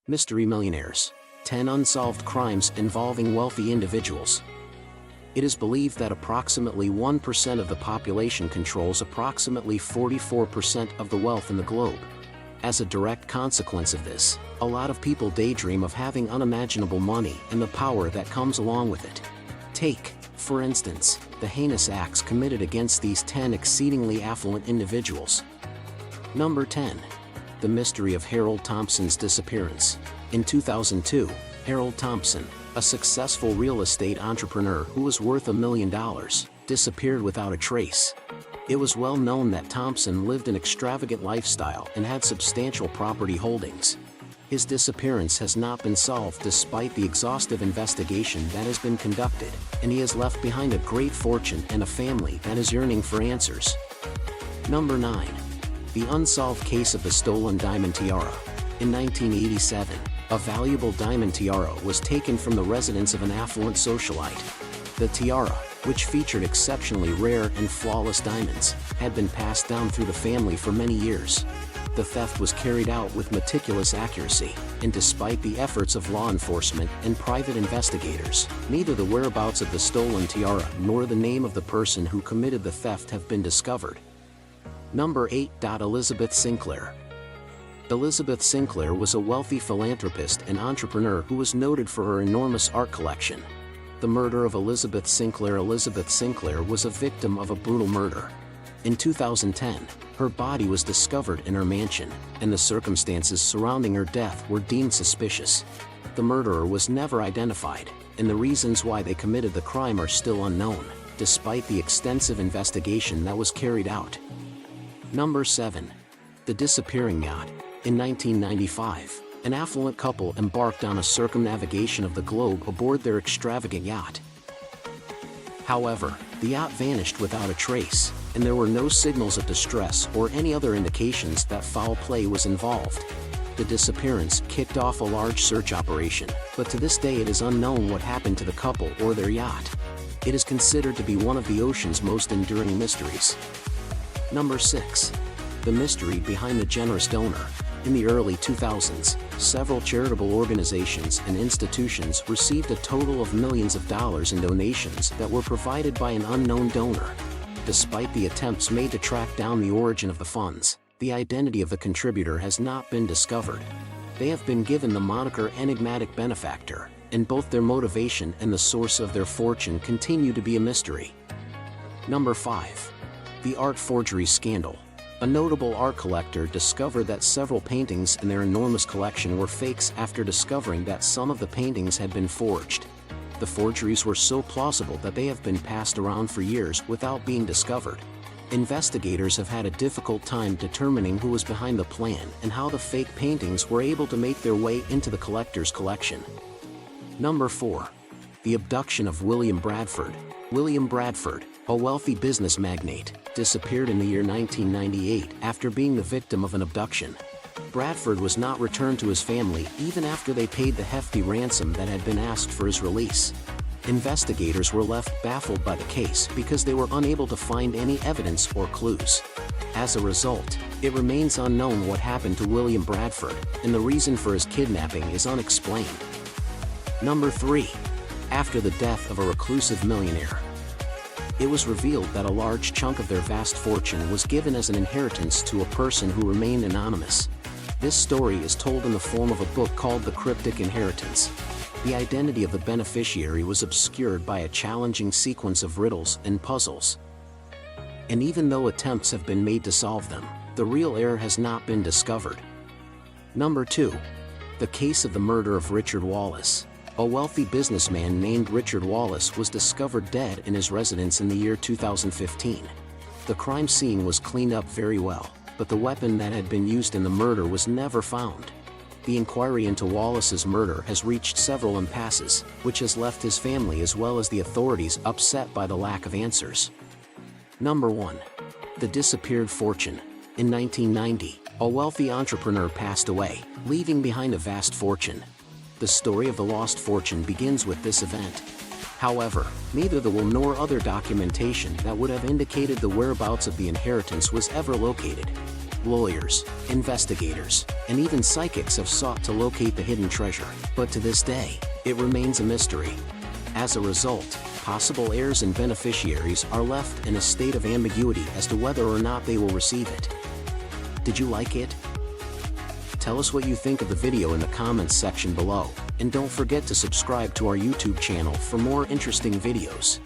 Mystery millionaires. 10 unsolved crimes involving wealthy individuals. It is believed that approximately 1% of the population controls approximately 44% of the wealth in the globe. As a direct consequence of this, a lot of people daydream of having unimaginable money and the power that comes along with it. Take, for instance, the heinous acts committed against these 10 exceedingly affluent individuals. Number 10. The mystery of Harold Thompson's disappearance. In 2002, Harold Thompson, a successful real estate entrepreneur who was worth $1 million, disappeared without a trace. It was well known that Thompson lived an extravagant lifestyle and had substantial property holdings. His disappearance has not been solved despite the exhaustive investigation that has been conducted, and he has left behind a great fortune and a family that is yearning for answers. Number 9. The unsolved case of the stolen diamond tiara. In 1987, a valuable diamond tiara was taken from the residence of an affluent socialite. The tiara, which featured exceptionally rare and flawless diamonds, had been passed down through the family for many years. The theft was carried out with meticulous accuracy, and despite the efforts of law enforcement and private investigators, neither the whereabouts of the stolen tiara nor the name of the person who committed the theft have been discovered. Number 8. Elizabeth Sinclair. Elizabeth Sinclair was a wealthy philanthropist and entrepreneur who was noted for her enormous art collection. The murder of Elizabeth Sinclair. Elizabeth Sinclair was a victim of a brutal murder. In 2010, her body was discovered in her mansion, and the circumstances surrounding her death were deemed suspicious. The murderer was never identified, and the reasons why they committed the crime are still unknown, despite the extensive investigation that was carried out. Number 7. The disappearing yacht. In 1995, an affluent couple embarked on a circumnavigation of the globe aboard their extravagant yacht. However, the yacht vanished without a trace, and there were no signals of distress or any other indications that foul play was involved. The disappearance kicked off a large search operation, but to this day it is unknown what happened to the couple or their yacht. It is considered to be one of the ocean's most enduring mysteries. Number 6. The mystery behind the generous donor. In the early 2000s, several charitable organizations and institutions received a total of millions of dollars in donations that were provided by an unknown donor. Despite the attempts made to track down the origin of the funds, the identity of the contributor has not been discovered. They have been given the moniker enigmatic benefactor, and both their motivation and the source of their fortune continue to be a mystery. Number 5. The art forgery scandal. A notable art collector discovered that several paintings in their enormous collection were fakes after discovering that some of the paintings had been forged. The forgeries were so plausible that they have been passed around for years without being discovered. Investigators have had a difficult time determining who was behind the plan and how the fake paintings were able to make their way into the collector's collection. Number 4. The abduction of William Bradford. William Bradford, a wealthy business magnate, disappeared in the year 1998 after being the victim of an abduction. Bradford was not returned to his family even after they paid the hefty ransom that had been asked for his release. Investigators were left baffled by the case because they were unable to find any evidence or clues. As a result, it remains unknown what happened to William Bradford, and the reason for his kidnapping is unexplained. Number 3. After the death of a reclusive millionaire. It was revealed that a large chunk of their vast fortune was given as an inheritance to a person who remained anonymous. This story is told in the form of a book called The Cryptic Inheritance. The identity of the beneficiary was obscured by a challenging sequence of riddles and puzzles. And even though attempts have been made to solve them, the real heir has not been discovered. Number 2. The case of the murder of Richard Wallace. A wealthy businessman named Richard Wallace was discovered dead in his residence in the year 2015. The crime scene was cleaned up very well, but the weapon that had been used in the murder was never found. The inquiry into Wallace's murder has reached several impasses, which has left his family as well as the authorities upset by the lack of answers. Number 1. The disappeared fortune. In 1990, a wealthy entrepreneur passed away, leaving behind a vast fortune. The story of the lost fortune begins with this event. However, neither the will nor other documentation that would have indicated the whereabouts of the inheritance was ever located. Lawyers, investigators, and even psychics have sought to locate the hidden treasure, but to this day, it remains a mystery. As a result, possible heirs and beneficiaries are left in a state of ambiguity as to whether or not they will receive it. Did you like it? Tell us what you think of the video in the comments section below, and don't forget to subscribe to our YouTube channel for more interesting videos.